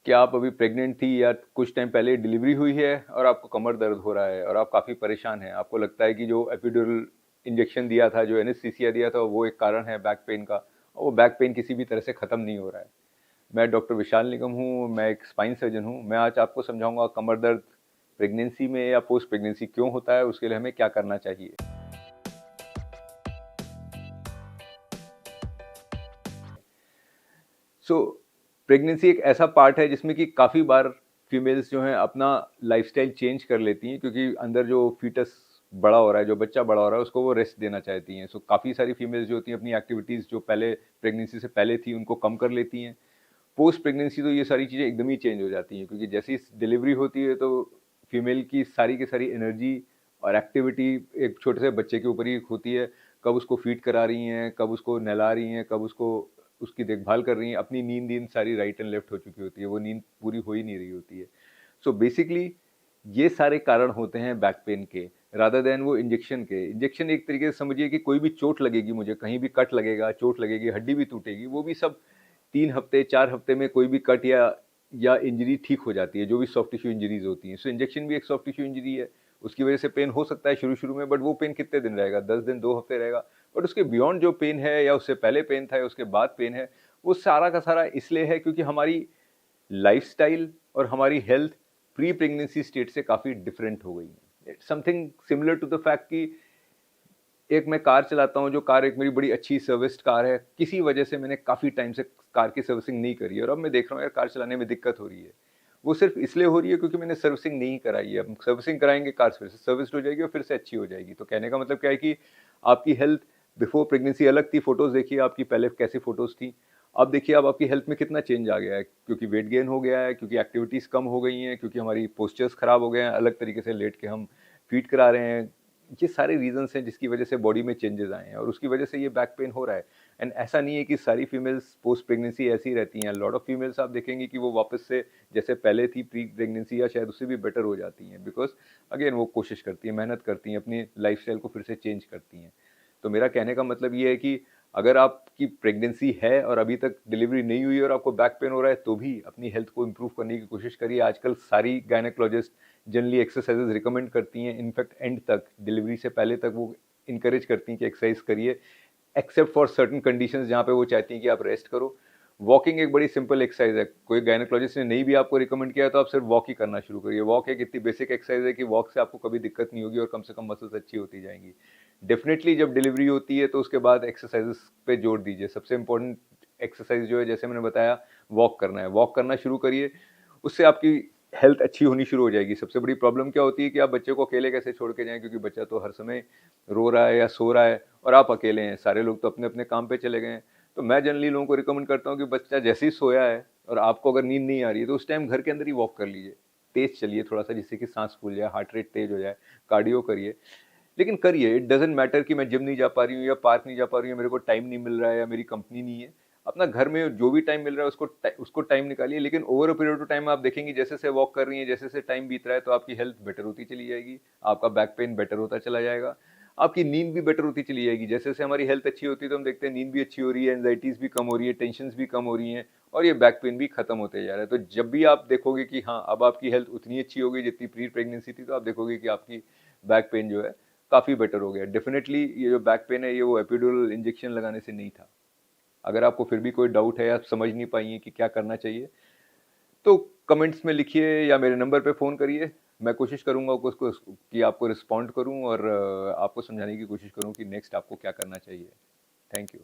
क्या आप अभी प्रेग्नेंट थी या कुछ टाइम पहले डिलीवरी हुई है और आपको कमर दर्द हो रहा है और आप काफ़ी परेशान हैं, आपको लगता है कि जो एपिड्यूरल इंजेक्शन दिया था, जो एनेस्थीसिया दिया था, वो एक कारण है बैक पेन का, और वो बैक पेन किसी भी तरह से ख़त्म नहीं हो रहा है। मैं डॉक्टर विशाल निगम हूँ, मैं एक स्पाइन सर्जन हूँ। मैं आज आपको समझाऊंगा कमर दर्द प्रेगनेंसी में या पोस्ट प्रेगनेंसी क्यों होता है, उसके लिए हमें क्या करना चाहिए। सो प्रेगनेंसी एक ऐसा पार्ट है जिसमें कि काफ़ी बार फीमेल्स जो हैं अपना लाइफस्टाइल चेंज कर लेती हैं, क्योंकि अंदर जो फीटस बड़ा हो रहा है, जो बच्चा बड़ा हो रहा है, उसको वो रेस्ट देना चाहती हैं। सो काफ़ी सारी फीमेल्स जो होती हैं अपनी एक्टिविटीज़ जो पहले प्रेगनेंसी से पहले थी उनको कम कर लेती हैं। पोस्ट प्रेगनेंसी तो ये सारी चीज़ें एकदम ही चेंज हो जाती हैं, क्योंकि जैसे ही डिलीवरी होती है तो फीमेल की सारी एनर्जी और एक्टिविटी एक छोटे से बच्चे के ऊपर ही होती है। कब उसको फीड करा रही हैं, कब उसको नहला रही हैं, कब उसको उसकी देखभाल कर रही हैं। अपनी नींद सारी राइट एंड लेफ्ट हो चुकी होती है, वो नींद पूरी हो ही नहीं रही होती है। सो बेसिकली ये सारे कारण होते हैं बैक पेन के, रादर देन वो इंजेक्शन के। इंजेक्शन एक तरीके से समझिए कि कोई भी चोट लगेगी, मुझे कहीं भी कट लगेगा, चोट लगेगी, हड्डी भी टूटेगी, वो भी सब 3 हफ्ते 4 हफ्ते में कोई भी कट या इंजरी ठीक हो जाती है, जो भी सॉफ्ट टिश्यू इंजरीज होती हैं। सो इंजेक्शन भी एक सॉफ्ट टिश्यू इंजरी है, उसकी वजह से पेन हो सकता है शुरू शुरू में, बट वो पेन कितने दिन रहेगा, 10 दिन 2 हफ्ते रहेगा। बट उसके बियॉन्ड जो पेन है, या उससे पहले पेन था या उसके बाद पेन है, वो सारा का सारा इसलिए है क्योंकि हमारी लाइफस्टाइल और हमारी हेल्थ प्री प्रेगनेंसी स्टेट से काफ़ी डिफरेंट हो गई है। Something similar to the fact कि एक मैं कार चलाता हूँ, जो कार एक मेरी बड़ी अच्छी सर्विस्ड कार है, किसी वजह से मैंने काफ़ी टाइम से कार की सर्विसिंग नहीं करी है और अब मैं देख रहा हूँ यार कार चलाने में दिक्कत हो रही है। वो सिर्फ इसलिए हो रही है क्योंकि मैंने सर्विसिंग नहीं कराई है। अब सर्विसिंग कराएंगे, कार फिर से सर्विस्ड हो जाएगी और फिर से अच्छी हो जाएगी। तो कहने का मतलब क्या है कि आपकी हेल्थ बिफोर प्रेगनेंसी अलग थी। फोटोज़ देखिए आपकी पहले कैसी फोटोज़ थी, अब देखिए अब आपकी हेल्थ में कितना चेंज आ गया है, क्योंकि वेट गेन हो गया है, क्योंकि एक्टिविटीज़ कम हो गई हैं, क्योंकि हमारी पोस्चर्स खराब हो गए हैं, अलग तरीके से लेट के हम फीड करा रहे हैं। ये सारे रीजंस हैं जिसकी वजह से बॉडी में चेंजेस आए हैं और उसकी वजह से ये बैक पेन हो रहा है। एंड ऐसा नहीं है कि सारी फीमेल्स पोस्ट प्रेगनेंसी ऐसी ही रहती हैं। लॉट ऑफ फीमेल्स आप देखेंगे कि वो वापस से जैसे पहले थी प्री प्रेगनेंसी या शायद उससे भी बेटर हो जाती हैं, बिकॉज अगेन वो कोशिश करती हैं, मेहनत करती हैं, अपनी लाइफस्टाइल को फिर से चेंज करती हैं। तो मेरा कहने का मतलब ये है कि अगर आपकी प्रेगनेंसी है और अभी तक डिलीवरी नहीं हुई और आपको बैक पेन हो रहा है, तो भी अपनी हेल्थ को इम्प्रूव करने की कोशिश करिए। आजकल सारी गायनेकोलॉजिस्ट जनरली एक्सरसाइजेज रिकमेंड करती हैं, इनफैक्ट एंड तक डिलीवरी से पहले तक वो इंकरेज करती हैं कि एक्सरसाइज करिए, एक्सेप्ट फॉर सर्टन कंडीशंस जहाँ पे वो चाहती हैं कि आप रेस्ट करो। वॉकिंग एक बड़ी सिंपल एक्सरसाइज है। कोई गायनेकोलॉजिस्ट ने नहीं भी आपको रिकमेंड किया तो आप सिर्फ वॉक ही करना शुरू करिए। वॉक एक इतनी बेसिक एक्सरसाइज है कि वॉक से आपको कभी दिक्कत नहीं होगी और कम से कम मसल्स अच्छी होती जाएंगी। डेफिनेटली जब डिलीवरी होती है तो उसके बाद एक्सरसाइजेस पे जोर दीजिए। सबसे इंपॉर्टेंट एक्सरसाइज जो है, जैसे मैंने बताया, वॉक करना है। वॉक करना शुरू करिए, उससे आपकी हेल्थ अच्छी होनी शुरू हो जाएगी। सबसे बड़ी प्रॉब्लम क्या होती है कि आप बच्चे को अकेले कैसे छोड़ के जाएं, क्योंकि बच्चा तो हर समय रो रहा है या सो रहा है और आप अकेले हैं, सारे लोग तो अपने अपने काम पे चले गए हैं। तो मैं जनरली लोगों को रिकमेंड करता हूँ कि बच्चा जैसे ही सोया है और आपको अगर नींद नहीं आ रही है तो उस टाइम घर के अंदर ही वॉक कर लीजिए, तेज चलिए थोड़ा सा, जिससे कि सांस फूल जाए, हार्ट रेट तेज हो जाए, कार्डियो करिए। लेकिन करिए, इट डजेंट मैटर कि मैं जिम नहीं जा पा रही हूँ या पार्क नहीं जा पा रही हूँ, मेरे को टाइम नहीं मिल रहा है या मेरी कंपनी नहीं है। अपना घर में जो भी टाइम मिल रहा है उसको टाइम निकालिए। लेकिन over a period of time आप देखेंगे जैसे से वॉक कर रही हैं, जैसे से टाइम बीत रहा है, तो आपकी हेल्थ बेटर होती चली जाएगी, आपका बैक पेन बेटर होता चला जाएगा, आपकी नींद भी बेटर होती चली जाएगी। जैसे जैसे हमारी हेल्थ अच्छी होती है तो हम देखते हैं नींद भी अच्छी हो रही है, एंजाइटीज भी कम हो रही है, टेंशन भी कम हो रही हैं और ये बैक पेन भी खत्म होते जा रहा है। तो जब भी आप देखोगे कि हाँ अब आपकी हेल्थ उतनी अच्छी हो गई जितनी प्री प्रेगनेंसी थी, तो आप देखोगे कि आपकी बैक पेन जो है काफ़ी बेटर हो गया। डेफिनेटली ये जो बैक पेन है ये वो एपिड्यूरल इंजेक्शन लगाने से नहीं था। अगर आपको फिर भी कोई डाउट है, आप समझ नहीं पाई हैं कि क्या करना चाहिए, तो कमेंट्स में लिखिए या मेरे नंबर पे फ़ोन करिए। मैं कोशिश करूँगा उसको कि आपको रिस्पॉन्ड करूँ और आपको समझाने की कोशिश करूँ कि नेक्स्ट आपको क्या करना चाहिए। Thank you.